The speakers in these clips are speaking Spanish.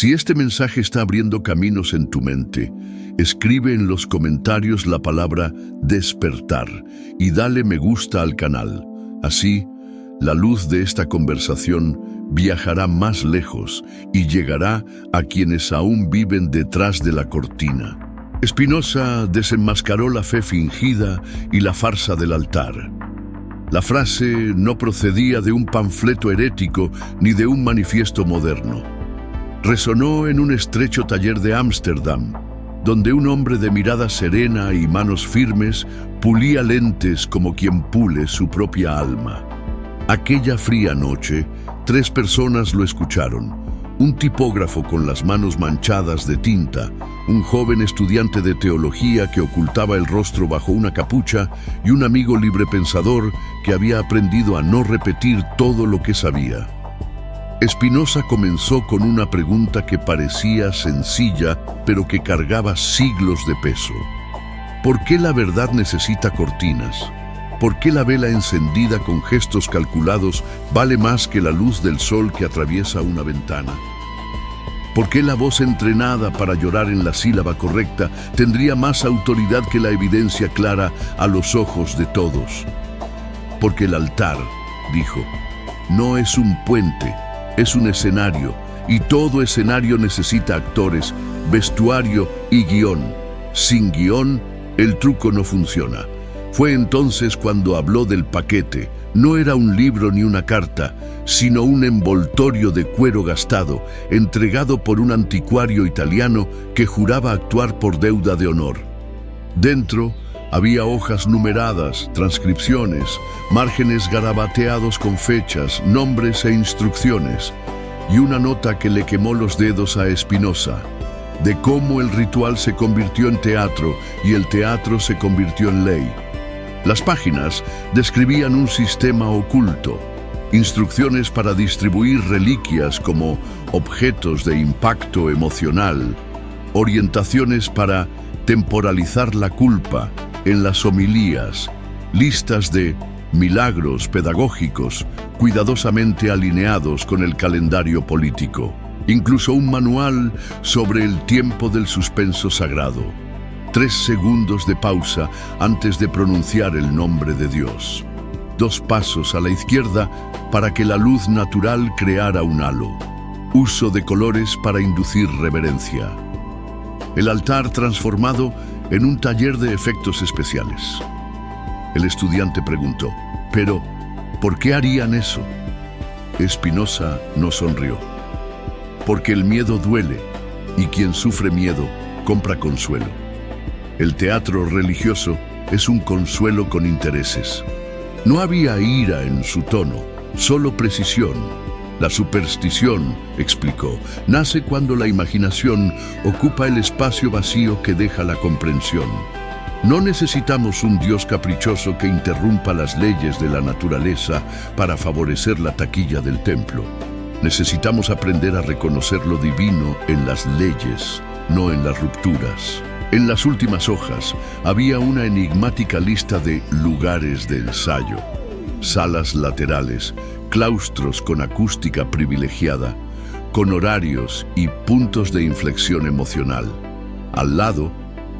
Si este mensaje está abriendo caminos en tu mente, escribe en los comentarios la palabra despertar y dale me gusta al canal. Así, la luz de esta conversación viajará más lejos y llegará a quienes aún viven detrás de la cortina. Spinoza desenmascaró la fe fingida y la farsa del altar. La frase no procedía de un panfleto herético ni de un manifiesto moderno. Resonó en un estrecho taller de Ámsterdam, donde un hombre de mirada serena y manos firmes pulía lentes como quien pule su propia alma. Aquella fría noche, 3 personas lo escucharon: un tipógrafo con las manos manchadas de tinta, un joven estudiante de teología que ocultaba el rostro bajo una capucha y un amigo librepensador que había aprendido a no repetir todo lo que sabía. Spinoza comenzó con una pregunta que parecía sencilla, pero que cargaba siglos de peso. ¿Por qué la verdad necesita cortinas? ¿Por qué la vela encendida con gestos calculados vale más que la luz del sol que atraviesa una ventana? ¿Por qué la voz entrenada para llorar en la sílaba correcta tendría más autoridad que la evidencia clara a los ojos de todos? Porque el altar, dijo, no es un puente, es un escenario, y todo escenario necesita actores, vestuario y guión. Sin guión, el truco no funciona. Fue entonces cuando habló del paquete. No era un libro ni una carta, sino un envoltorio de cuero gastado, entregado por un anticuario italiano que juraba actuar por deuda de honor. Dentro había hojas numeradas, transcripciones, márgenes garabateados con fechas, nombres e instrucciones, y una nota que le quemó los dedos a Spinoza, de cómo el ritual se convirtió en teatro y el teatro se convirtió en ley. Las páginas describían un sistema oculto, instrucciones para distribuir reliquias como objetos de impacto emocional, orientaciones para temporalizar la culpa en las homilías, listas de milagros pedagógicos cuidadosamente alineados con el calendario político, incluso un manual sobre el tiempo del suspenso sagrado. 3 segundos de pausa antes de pronunciar el nombre de Dios. 2 pasos a la izquierda para que la luz natural creara un halo. Uso de colores para inducir reverencia. El altar transformado en un taller de efectos especiales. El estudiante preguntó, ¿pero por qué harían eso? Spinoza no sonrió. Porque el miedo duele, y quien sufre miedo compra consuelo. El teatro religioso es un consuelo con intereses. No había ira en su tono, solo precisión. La superstición, explicó, nace cuando la imaginación ocupa el espacio vacío que deja la comprensión. No necesitamos un Dios caprichoso que interrumpa las leyes de la naturaleza para favorecer la taquilla del templo. Necesitamos aprender a reconocer lo divino en las leyes, no en las rupturas. En las últimas hojas había una enigmática lista de lugares de ensayo, salas laterales, claustros con acústica privilegiada, con horarios y puntos de inflexión emocional. Al lado,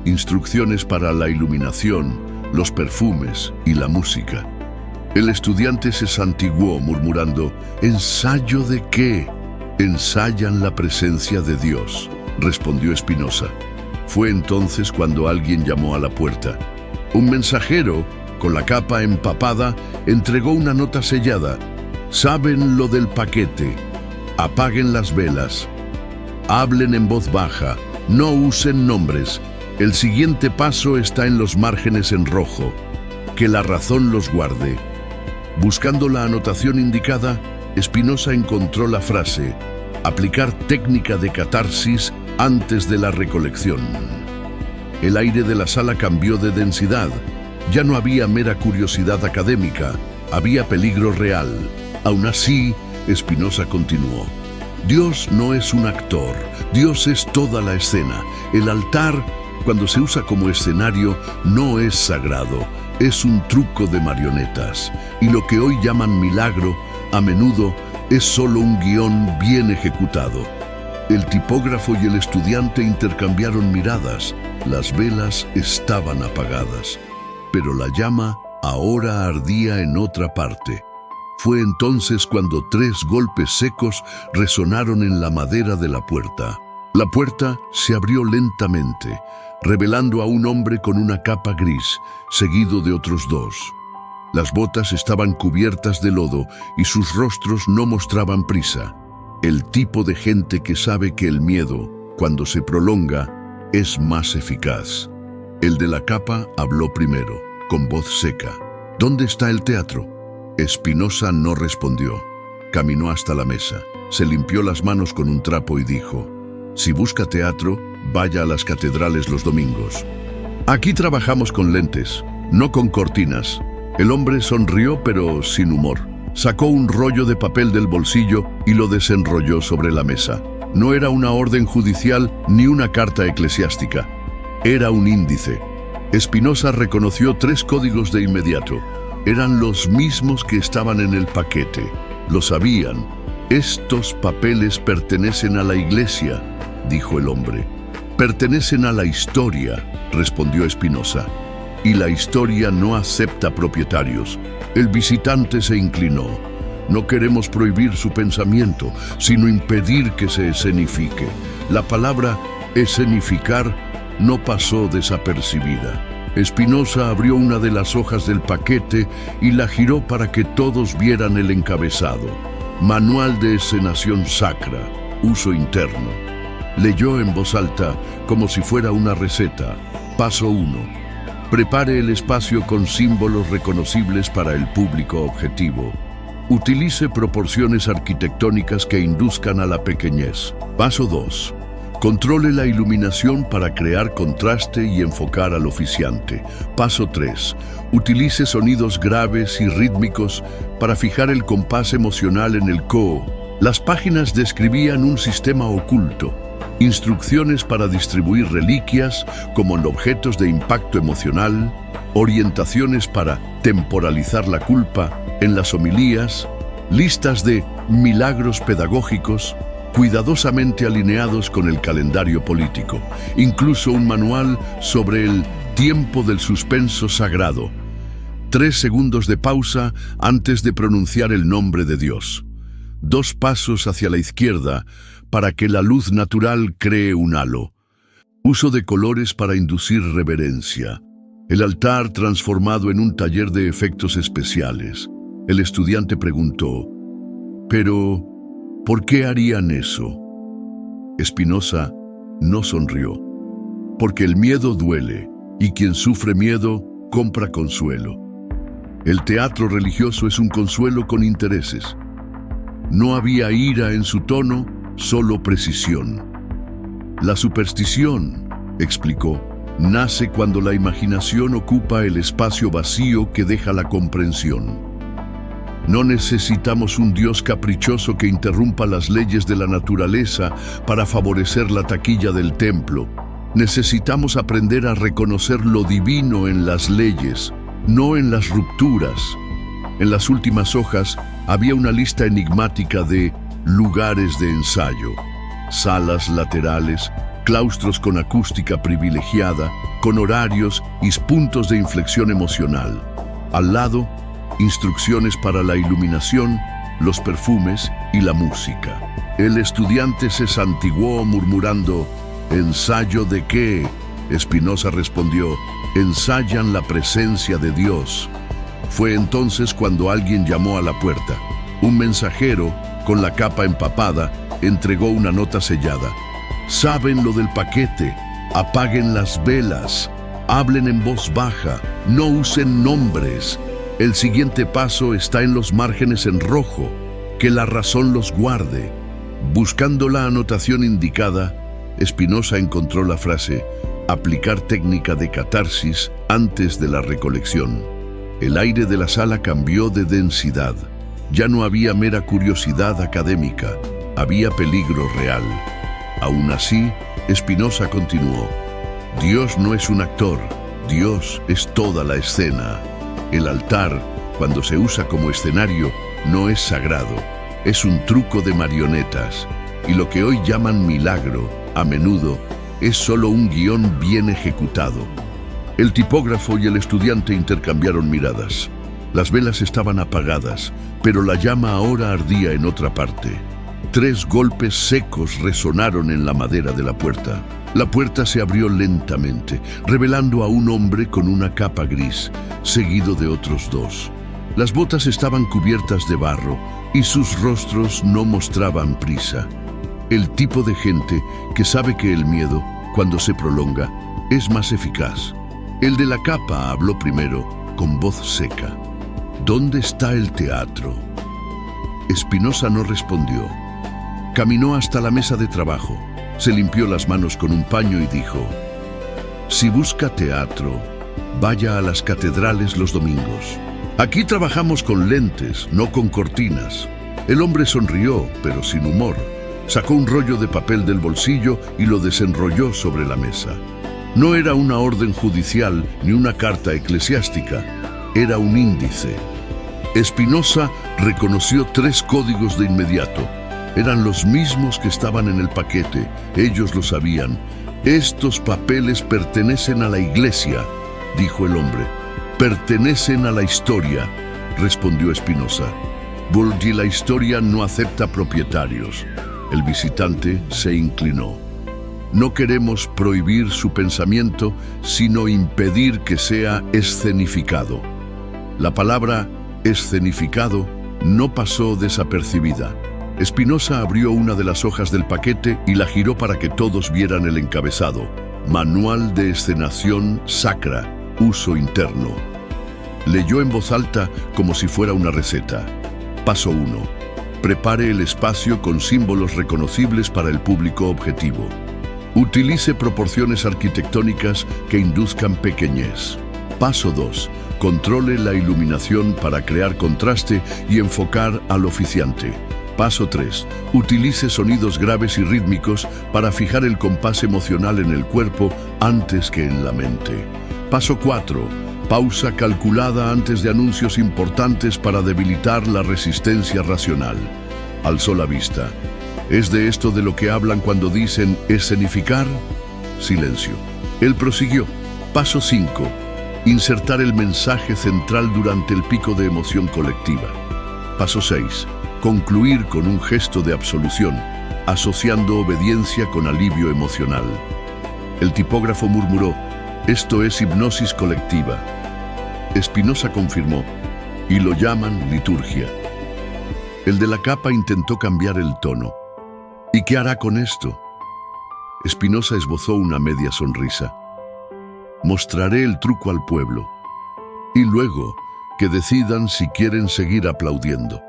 instrucciones para la iluminación, los perfumes y la música. El estudiante se santiguó murmurando, ¿ensayo de qué? Ensayan la presencia de Dios, respondió Spinoza. Fue entonces cuando alguien llamó a la puerta. Un mensajero, con la capa empapada, entregó una nota sellada. Saben lo del paquete. Apaguen las velas. Hablen en voz baja. No usen nombres. El siguiente paso está en los márgenes en rojo. Que la razón los guarde. Buscando la anotación indicada, Spinoza encontró la frase: aplicar técnica de catarsis antes de la recolección. El aire de la sala cambió de densidad. Ya no había mera curiosidad académica, había peligro real. Aún así, Spinoza continuó. Dios no es un actor, Dios es toda la escena. El altar, cuando se usa como escenario, no es sagrado, es un truco de marionetas. Y lo que hoy llaman milagro, a menudo, es solo un guión bien ejecutado. El tipógrafo y el estudiante intercambiaron miradas. Las velas estaban apagadas, pero la llama ahora ardía en otra parte. Fue entonces cuando 3 golpes secos resonaron en la madera de la puerta. La puerta se abrió lentamente, revelando a un hombre con una capa gris, seguido de otros 2. Las botas estaban cubiertas de lodo y sus rostros no mostraban prisa. El tipo de gente que sabe que el miedo, cuando se prolonga, es más eficaz. El de la capa habló primero, con voz seca. ¿Dónde está el teatro? Espinosa no respondió. Caminó hasta la mesa, se limpió las manos con un trapo y dijo: si busca teatro, vaya a las catedrales los domingos. Aquí trabajamos con lentes, no con cortinas. El hombre sonrió, pero sin humor. Sacó un rollo de papel del bolsillo y lo desenrolló sobre la mesa. No era una orden judicial ni una carta eclesiástica. Era un índice. Espinosa reconoció 3 códigos de inmediato. Eran los mismos que estaban en el paquete. Lo sabían. Estos papeles pertenecen a la iglesia, dijo el hombre. Pertenecen a la historia, respondió Espinosa. Y la historia no acepta propietarios. El visitante se inclinó. No queremos prohibir su pensamiento, sino impedir que se escenifique. La palabra escenificar no pasó desapercibida. Espinosa abrió una de las hojas del paquete y la giró para que todos vieran el encabezado. Manual de escenación sacra, uso interno. Leyó en voz alta, como si fuera una receta. Paso 1. Prepare el espacio con símbolos reconocibles para el público objetivo. Utilice proporciones arquitectónicas que induzcan a la pequeñez. Paso 2. Controle la iluminación para crear contraste y enfocar al oficiante. Paso 3. Utilice sonidos graves y rítmicos para fijar el compás emocional en el coo. Las páginas describían un sistema oculto. Instrucciones para distribuir reliquias como en objetos de impacto emocional, orientaciones para temporalizar la culpa en las homilías, listas de milagros pedagógicos cuidadosamente alineados con el calendario político, incluso un manual sobre el tiempo del suspenso sagrado. 3 segundos de pausa antes de pronunciar el nombre de Dios. 2 pasos hacia la izquierda para que la luz natural cree un halo. Uso de colores para inducir reverencia. El altar transformado en un taller de efectos especiales. El estudiante preguntó: ¿pero por qué harían eso? Espinosa no sonrió. Porque el miedo duele, y quien sufre miedo compra consuelo. El teatro religioso es un consuelo con intereses. No había ira en su tono, solo precisión. La superstición, explicó, nace cuando la imaginación ocupa el espacio vacío que deja la comprensión. No necesitamos un Dios caprichoso que interrumpa las leyes de la naturaleza para favorecer la taquilla del templo. Necesitamos aprender a reconocer lo divino en las leyes, no en las rupturas. En las últimas hojas había una lista enigmática de lugares de ensayo, salas laterales, claustros con acústica privilegiada, con horarios y puntos de inflexión emocional. Al lado, instrucciones para la iluminación, los perfumes y la música. El estudiante se santiguó murmurando: ¿ensayo de qué? Espinosa respondió: ensayan la presencia de Dios. Fue entonces cuando alguien llamó a la puerta. Un mensajero, con la capa empapada, entregó una nota sellada. Saben lo del paquete, apaguen las velas, hablen en voz baja, no usen nombres. El siguiente paso está en los márgenes en rojo, que la razón los guarde. Buscando la anotación indicada, Espinosa encontró la frase: aplicar técnica de catarsis antes de la recolección. El aire de la sala cambió de densidad. Ya no había mera curiosidad académica, había peligro real. Aún así, Espinosa continuó: Dios no es un actor, Dios es toda la escena. El altar, cuando se usa como escenario, no es sagrado, es un truco de marionetas. y lo que hoy llaman milagro, a menudo, es solo un guión bien ejecutado. El tipógrafo y el estudiante intercambiaron miradas. Las velas estaban apagadas, pero la llama ahora ardía en otra parte. 3 golpes secos resonaron en la madera de la puerta. La puerta se abrió lentamente, revelando a un hombre con una capa gris, seguido de otros 2. Las botas estaban cubiertas de barro y sus rostros no mostraban prisa. El tipo de gente que sabe que el miedo, cuando se prolonga, es más eficaz. El de la capa habló primero, con voz seca. ¿Dónde está el teatro? Espinosa no respondió. Caminó hasta la mesa de trabajo, se limpió las manos con un paño y dijo: si busca teatro, vaya a las catedrales los domingos. Aquí trabajamos con lentes, no con cortinas. El hombre sonrió, pero sin humor. Sacó un rollo de papel del bolsillo y lo desenrolló sobre la mesa. No era una orden judicial ni una carta eclesiástica, era un índice. Espinosa reconoció 3 códigos de inmediato. Eran los mismos que estaban en el paquete, ellos lo sabían. Estos papeles pertenecen a la iglesia, dijo el hombre. Pertenecen a la historia, respondió Espinosa. Porque la historia no acepta propietarios. El visitante se inclinó. No queremos prohibir su pensamiento, sino impedir que sea escenificado. La palabra escenificado no pasó desapercibida. Espinosa abrió una de las hojas del paquete y la giró para que todos vieran el encabezado. Manual de escenación sacra, uso interno. Leyó en voz alta como si fuera una receta. Paso 1. Prepare el espacio con símbolos reconocibles para el público objetivo. Utilice proporciones arquitectónicas que induzcan pequeñez. Paso 2. Controle la iluminación para crear contraste y enfocar al oficiante. Paso 3. Utilice sonidos graves y rítmicos para fijar el compás emocional en el cuerpo antes que en la mente. Paso 4. Pausa calculada antes de anuncios importantes para debilitar la resistencia racional. Alzó la vista. ¿Es de esto de lo que hablan cuando dicen escenificar? Silencio. Él prosiguió. Paso 5. Insertar el mensaje central durante el pico de emoción colectiva. Paso 6. Concluir con un gesto de absolución, asociando obediencia con alivio emocional. El tipógrafo murmuró: esto es hipnosis colectiva. Espinosa confirmó: y lo llaman liturgia. El de la capa intentó cambiar el tono. ¿Y qué hará con esto? Espinosa esbozó una media sonrisa. Mostraré el truco al pueblo. Y luego, que decidan si quieren seguir aplaudiendo.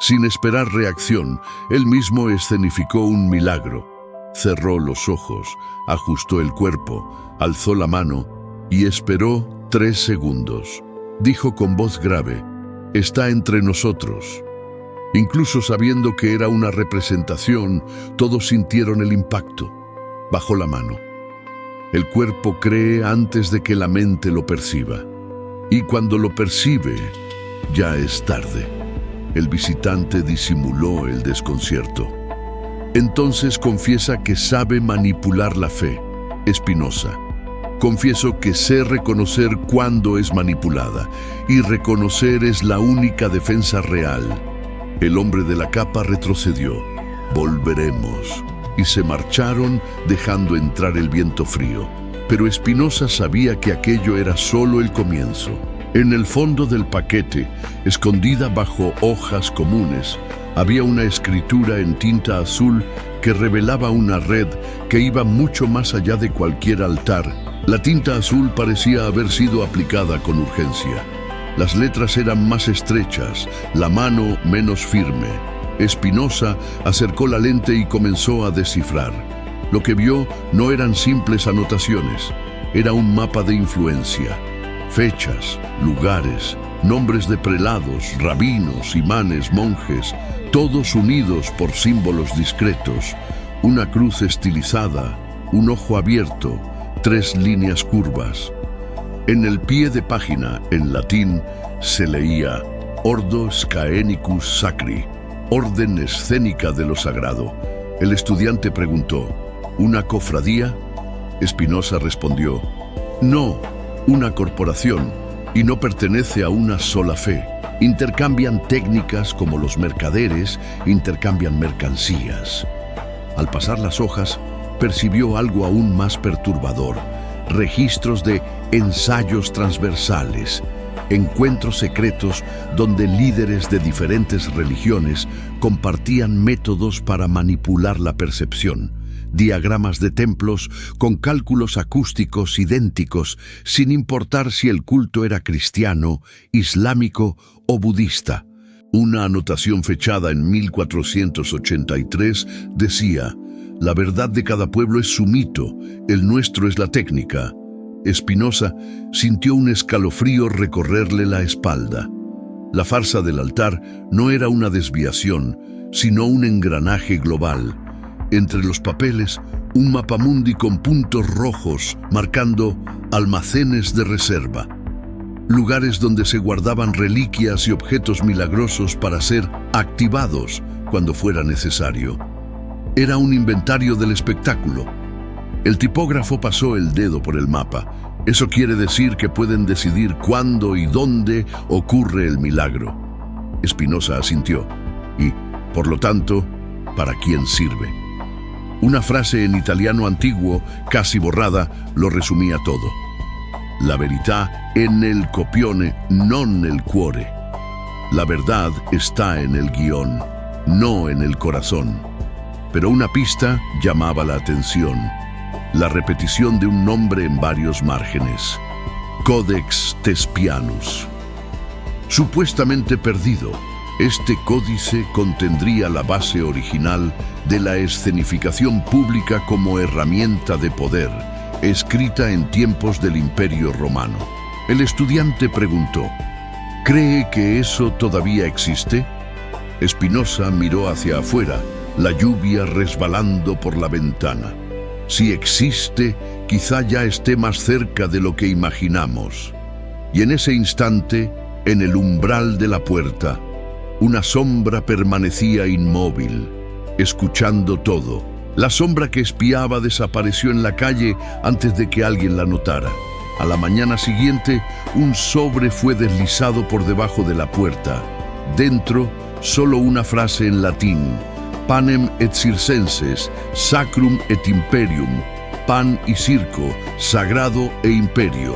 Sin esperar reacción, él mismo escenificó un milagro. Cerró los ojos, ajustó el cuerpo, alzó la mano y esperó 3 segundos. Dijo con voz grave: está entre nosotros. Incluso sabiendo que era una representación, todos sintieron el impacto. Bajó la mano. El cuerpo cree antes de que la mente lo perciba. Y cuando lo percibe, ya es tarde. El visitante disimuló el desconcierto. Entonces confiesa que sabe manipular la fe. Espinosa: confieso que sé reconocer cuándo es manipulada, y reconocer es la única defensa real. El hombre de la capa retrocedió. Volveremos. Y se marcharon dejando entrar el viento frío. Pero Espinosa sabía que aquello era solo el comienzo. En el fondo del paquete, escondida bajo hojas comunes, había una escritura en tinta azul que revelaba una red que iba mucho más allá de cualquier altar. La tinta azul parecía haber sido aplicada con urgencia. Las letras eran más estrechas, la mano menos firme. Espinosa acercó la lente y comenzó a descifrar. Lo que vio no eran simples anotaciones, era un mapa de influencia. Fechas, lugares, nombres de prelados, rabinos, imanes, monjes, todos unidos por símbolos discretos. Una cruz estilizada, un ojo abierto, 3 líneas curvas. En el pie de página, en latín, se leía Ordo Scaenicus Sacri, orden escénica de lo sagrado. El estudiante preguntó, ¿una cofradía? Spinoza respondió, no, una corporación, y no pertenece a una sola fe. Intercambian técnicas como los mercaderes intercambian mercancías. Al pasar las hojas, percibió algo aún más perturbador: registros de ensayos transversales, encuentros secretos donde líderes de diferentes religiones compartían métodos para manipular la percepción, diagramas de templos con cálculos acústicos idénticos, sin importar si el culto era cristiano, islámico o budista. Una anotación fechada en 1483 decía: la verdad de cada pueblo es su mito, el nuestro es la técnica. Spinoza sintió un escalofrío recorrerle la espalda. La farsa del altar no era una desviación, sino un engranaje global. Entre los papeles, un mapamundi con puntos rojos marcando almacenes de reserva, lugares donde se guardaban reliquias y objetos milagrosos para ser activados cuando fuera necesario. Era un inventario del espectáculo. El tipógrafo pasó el dedo por el mapa. Eso quiere decir que pueden decidir cuándo y dónde ocurre el milagro. Spinoza asintió. Y, por lo tanto, ¿para quién sirve? Una frase en italiano antiguo, casi borrada, lo resumía todo. La verità è nel copione, non nel cuore. La verdad está en el guión, no en el corazón. Pero una pista llamaba la atención: la repetición de un nombre en varios márgenes. Codex Thespianus. Supuestamente perdido, este códice contendría la base original de la escenificación pública como herramienta de poder, escrita en tiempos del Imperio Romano. El estudiante preguntó, ¿cree que eso todavía existe? Spinoza miró hacia afuera, la lluvia resbalando por la ventana. Si existe, quizá ya esté más cerca de lo que imaginamos. Y en ese instante, en el umbral de la puerta, una sombra permanecía inmóvil, escuchando todo. La sombra que espiaba desapareció en la calle antes de que alguien la notara. A la mañana siguiente, un sobre fue deslizado por debajo de la puerta. Dentro, solo una frase en latín: Panem et circenses, sacrum et imperium, pan y circo, sagrado e imperio.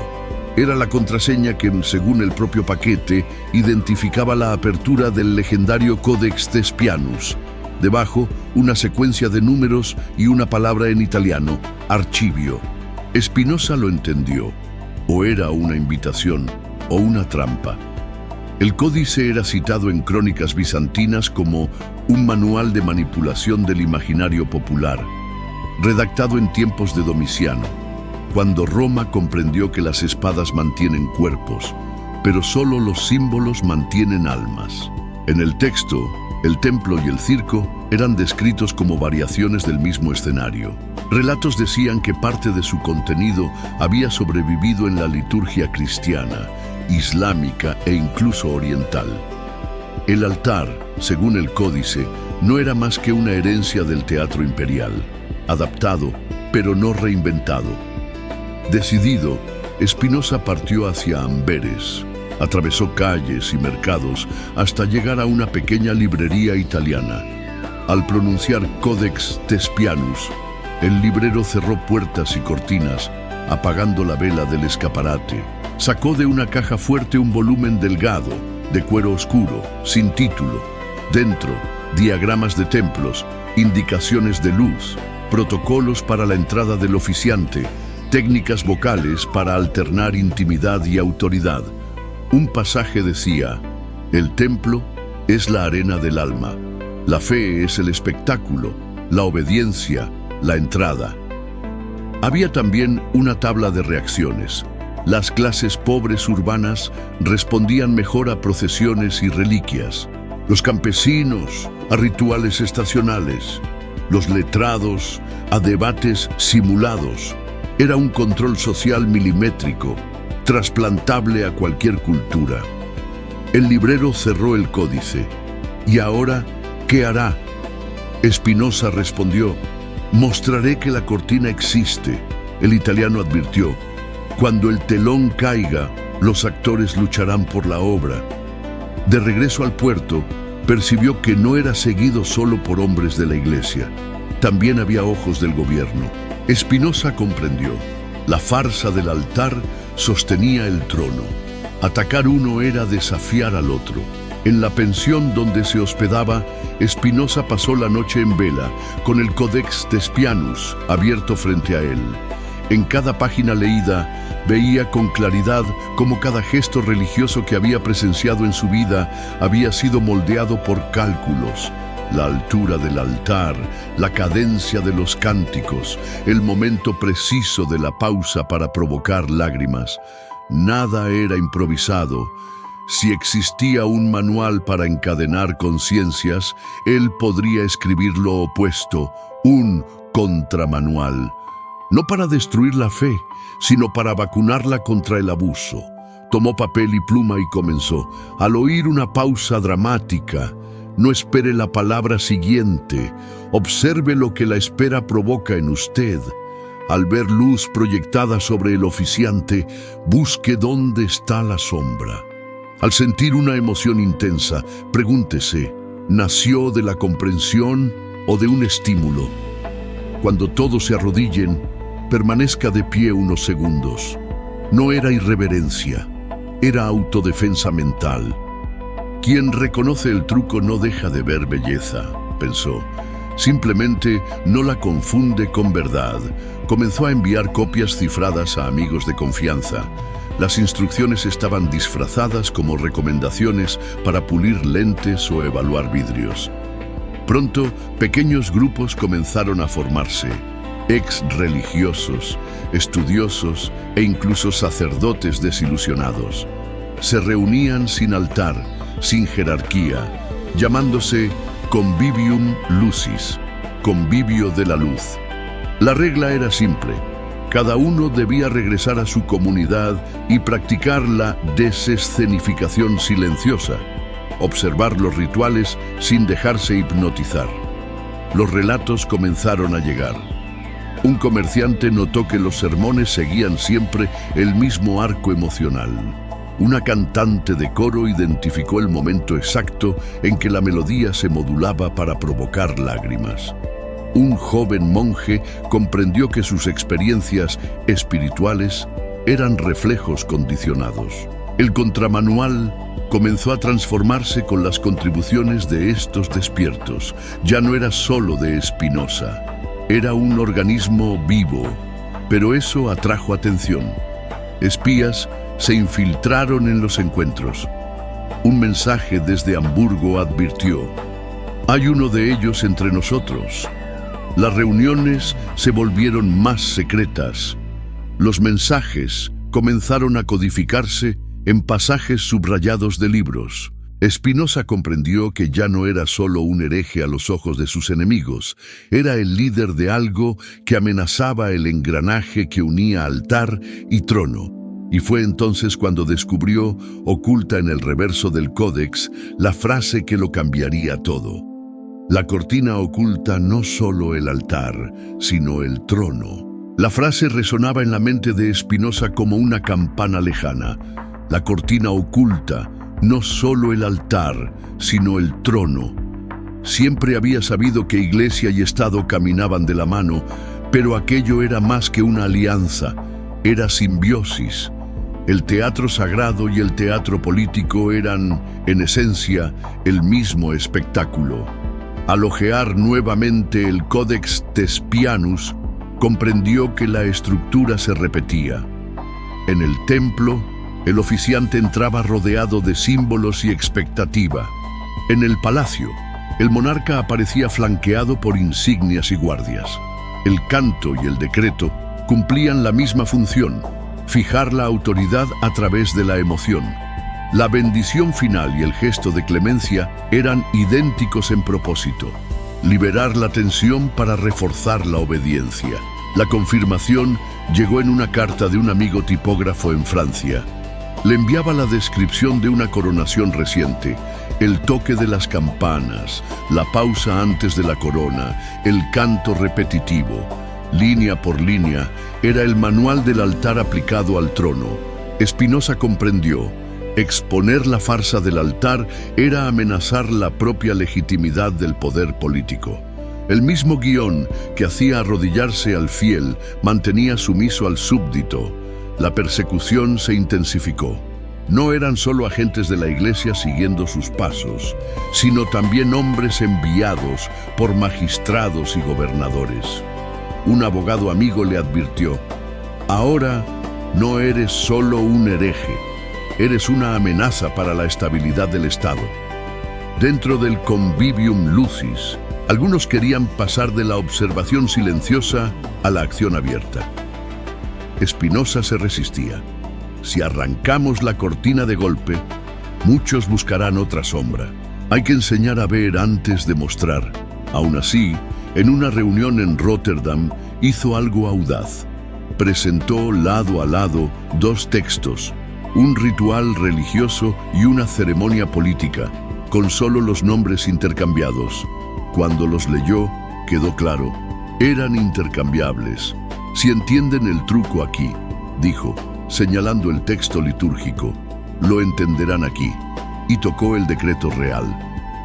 Era la contraseña que, según el propio paquete, identificaba la apertura del legendario Codex Thespianus. Debajo, una secuencia de números y una palabra en italiano: archivio. Spinoza lo entendió. O era una invitación, o una trampa. El códice era citado en crónicas bizantinas como un manual de manipulación del imaginario popular, redactado en tiempos de Domiciano, cuando Roma comprendió que las espadas mantienen cuerpos, pero solo los símbolos mantienen almas. En el texto, el templo y el circo eran descritos como variaciones del mismo escenario. Relatos decían que parte de su contenido había sobrevivido en la liturgia cristiana, islámica e incluso oriental. El altar, según el códice, no era más que una herencia del teatro imperial, adaptado, pero no reinventado. Decidido, Spinoza partió hacia Amberes, atravesó calles y mercados hasta llegar a una pequeña librería italiana. Al pronunciar Codex Thespianus, el librero cerró puertas y cortinas, apagando la vela del escaparate. Sacó de una caja fuerte un volumen delgado, de cuero oscuro, sin título. Dentro, diagramas de templos, indicaciones de luz, protocolos para la entrada del oficiante, técnicas vocales para alternar intimidad y autoridad. Un pasaje decía: el templo es la arena del alma, la fe es el espectáculo, la obediencia, la entrada. Había también una tabla de reacciones. Las clases pobres urbanas respondían mejor a procesiones y reliquias, los campesinos a rituales estacionales, los letrados a debates simulados. Era un control social milimétrico, trasplantable a cualquier cultura. El librero cerró el códice. ¿Y ahora qué hará? Espinosa respondió: «Mostraré que la cortina existe». El italiano advirtió: «Cuando el telón caiga, los actores lucharán por la obra». De regreso al puerto, percibió que no era seguido solo por hombres de la iglesia. También había ojos del gobierno. Espinosa comprendió: la farsa del altar sostenía el trono. Atacar uno era desafiar al otro. En la pensión donde se hospedaba, Espinosa pasó la noche en vela, con el Codex Thespianus abierto frente a él. En cada página leída, veía con claridad cómo cada gesto religioso que había presenciado en su vida había sido moldeado por cálculos. La altura del altar, la cadencia de los cánticos, el momento preciso de la pausa para provocar lágrimas. Nada era improvisado. Si existía un manual para encadenar conciencias, él podría escribir lo opuesto, un contramanual. No para destruir la fe, sino para vacunarla contra el abuso. Tomó papel y pluma y comenzó. Al oír una pausa dramática, no espere la palabra siguiente. Observe lo que la espera provoca en usted. Al ver luz proyectada sobre el oficiante, busque dónde está la sombra. Al sentir una emoción intensa, pregúntese: ¿nació de la comprensión o de un estímulo? Cuando todos se arrodillen, permanezca de pie unos segundos. No era irreverencia, era autodefensa mental. Quien reconoce el truco no deja de ver belleza, pensó. Simplemente no la confunde con verdad. Comenzó a enviar copias cifradas a amigos de confianza. Las instrucciones estaban disfrazadas como recomendaciones para pulir lentes o evaluar vidrios. Pronto, pequeños grupos comenzaron a formarse. Ex-religiosos, estudiosos e incluso sacerdotes desilusionados. Se reunían sin altar, sin jerarquía, llamándose Convivium Lucis, convivio de la luz. La regla era simple: cada uno debía regresar a su comunidad y practicar la desescenificación silenciosa, observar los rituales sin dejarse hipnotizar. Los relatos comenzaron a llegar. Un comerciante notó que los sermones seguían siempre el mismo arco emocional. Una cantante de coro identificó el momento exacto en que la melodía se modulaba para provocar lágrimas. Un joven monje comprendió que sus experiencias espirituales eran reflejos condicionados. El contramanual comenzó a transformarse con las contribuciones de estos despiertos. Ya no era solo de Espinosa, era un organismo vivo, pero eso atrajo atención. Espías se infiltraron en los encuentros. Un mensaje desde Hamburgo advirtió: «Hay uno de ellos entre nosotros». Las reuniones se volvieron más secretas. Los mensajes comenzaron a codificarse en pasajes subrayados de libros. Espinosa comprendió que ya no era solo un hereje a los ojos de sus enemigos, era el líder de algo que amenazaba el engranaje que unía altar y trono. Y fue entonces cuando descubrió, oculta en el reverso del códex, la frase que lo cambiaría todo. La cortina oculta no solo el altar, sino el trono. La frase resonaba en la mente de Espinosa como una campana lejana. La cortina oculta no solo el altar, sino el trono. Siempre había sabido que Iglesia y Estado caminaban de la mano, pero aquello era más que una alianza, era simbiosis. El teatro sagrado y el teatro político eran, en esencia, el mismo espectáculo. Al hojear nuevamente el Codex Thespianus, comprendió que la estructura se repetía. En el templo, el oficiante entraba rodeado de símbolos y expectativa. En el palacio, el monarca aparecía flanqueado por insignias y guardias. El canto y el decreto cumplían la misma función: fijar la autoridad a través de la emoción. La bendición final y el gesto de clemencia eran idénticos en propósito: liberar la tensión para reforzar la obediencia. La confirmación llegó en una carta de un amigo tipógrafo en Francia. Le enviaba la descripción de una coronación reciente, el toque de las campanas, la pausa antes de la corona, el canto repetitivo. Línea por línea, era el manual del altar aplicado al trono. Spinoza comprendió: exponer la farsa del altar era amenazar la propia legitimidad del poder político. El mismo guión que hacía arrodillarse al fiel mantenía sumiso al súbdito. La persecución se intensificó. No eran solo agentes de la iglesia siguiendo sus pasos, sino también hombres enviados por magistrados y gobernadores. Un abogado amigo le advirtió: ahora no eres solo un hereje, eres una amenaza para la estabilidad del Estado. Dentro del Convivium Lucis, algunos querían pasar de la observación silenciosa a la acción abierta. Spinoza se resistía. Si arrancamos la cortina de golpe, muchos buscarán otra sombra. Hay que enseñar a ver antes de mostrar. Aún así, en una reunión en Rotterdam, hizo algo audaz. Presentó lado a lado dos textos, un ritual religioso y una ceremonia política, con solo los nombres intercambiados. Cuando los leyó, quedó claro: eran intercambiables. Si entienden el truco aquí, dijo, señalando el texto litúrgico, lo entenderán aquí. Y tocó el decreto real.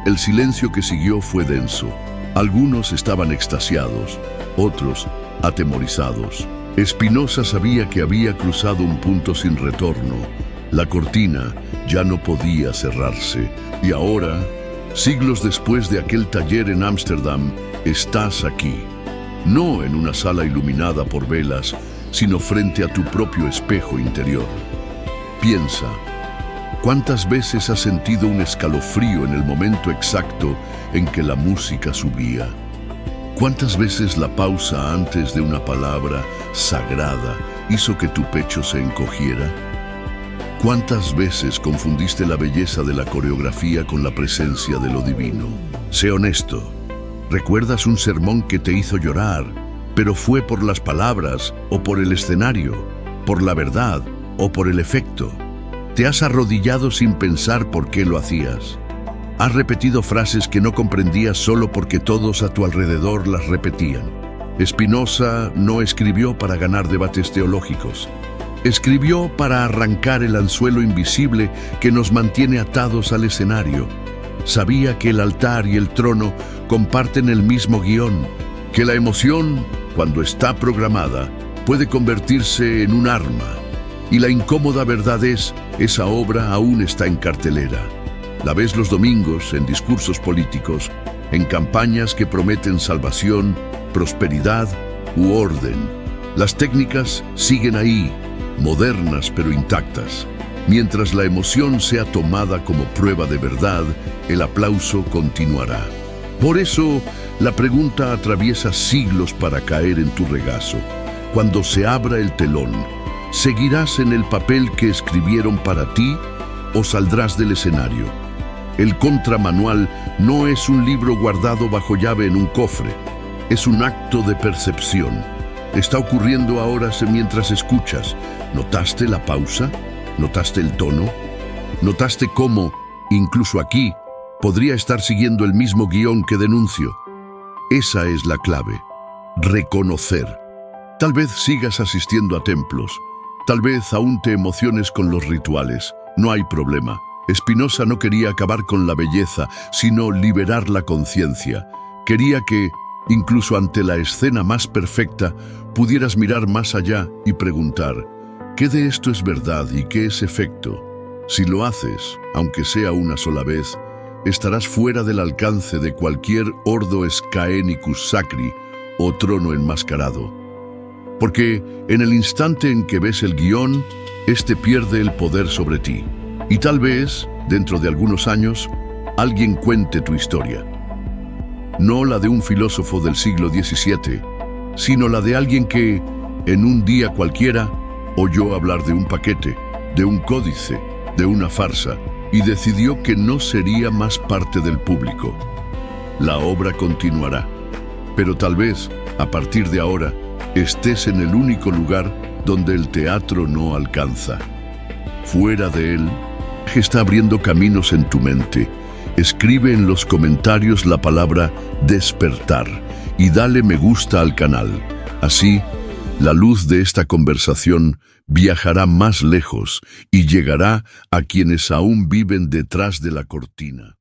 El silencio que siguió fue denso. Algunos estaban extasiados, otros atemorizados. Spinoza sabía que había cruzado un punto sin retorno. La cortina ya no podía cerrarse. Y ahora, siglos después de aquel taller en Ámsterdam, estás aquí. No en una sala iluminada por velas, sino frente a tu propio espejo interior. Piensa, ¿cuántas veces has sentido un escalofrío en el momento exacto en que la música subía? ¿Cuántas veces la pausa antes de una palabra sagrada hizo que tu pecho se encogiera? ¿Cuántas veces confundiste la belleza de la coreografía con la presencia de lo divino? Sé honesto. ¿Recuerdas un sermón que te hizo llorar, pero fue por las palabras o por el escenario, por la verdad o por el efecto? ¿Te has arrodillado sin pensar por qué lo hacías? ¿Has repetido frases que no comprendías solo porque todos a tu alrededor las repetían? Spinoza no escribió para ganar debates teológicos. Escribió para arrancar el anzuelo invisible que nos mantiene atados al escenario. Sabía que el altar y el trono comparten el mismo guión, que la emoción, cuando está programada, puede convertirse en un arma. Y la incómoda verdad es, esa obra aún está en cartelera. La ves los domingos en discursos políticos, en campañas que prometen salvación, prosperidad u orden. Las técnicas siguen ahí, modernas pero intactas. Mientras la emoción sea tomada como prueba de verdad, el aplauso continuará. Por eso, la pregunta atraviesa siglos para caer en tu regazo. Cuando se abra el telón, ¿seguirás en el papel que escribieron para ti o saldrás del escenario? El contramanual no es un libro guardado bajo llave en un cofre. Es un acto de percepción. Está ocurriendo ahora mientras escuchas. ¿Notaste la pausa? ¿Notaste el tono? ¿Notaste cómo, incluso aquí, podría estar siguiendo el mismo guión que denuncio? Esa es la clave. Reconocer. Tal vez sigas asistiendo a templos. Tal vez aún te emociones con los rituales. No hay problema. Spinoza no quería acabar con la belleza, sino liberar la conciencia. Quería que, incluso ante la escena más perfecta, pudieras mirar más allá y preguntar: ¿qué de esto es verdad y qué es efecto? Si lo haces, aunque sea una sola vez, estarás fuera del alcance de cualquier ordo scaenicus sacri o trono enmascarado. Porque en el instante en que ves el guión, este pierde el poder sobre ti. Y tal vez, dentro de algunos años, alguien cuente tu historia. No la de un filósofo del siglo XVII, sino la de alguien que, en un día cualquiera, oyó hablar de un paquete, de un códice, de una farsa, y decidió que no sería más parte del público. La obra continuará, pero tal vez, a partir de ahora, estés en el único lugar donde el teatro no alcanza. fuera de él. Está abriendo caminos en tu mente. Escribe en los comentarios la palabra despertar y dale me gusta al canal. Así, la luz de esta conversación viajará más lejos y llegará a quienes aún viven detrás de la cortina.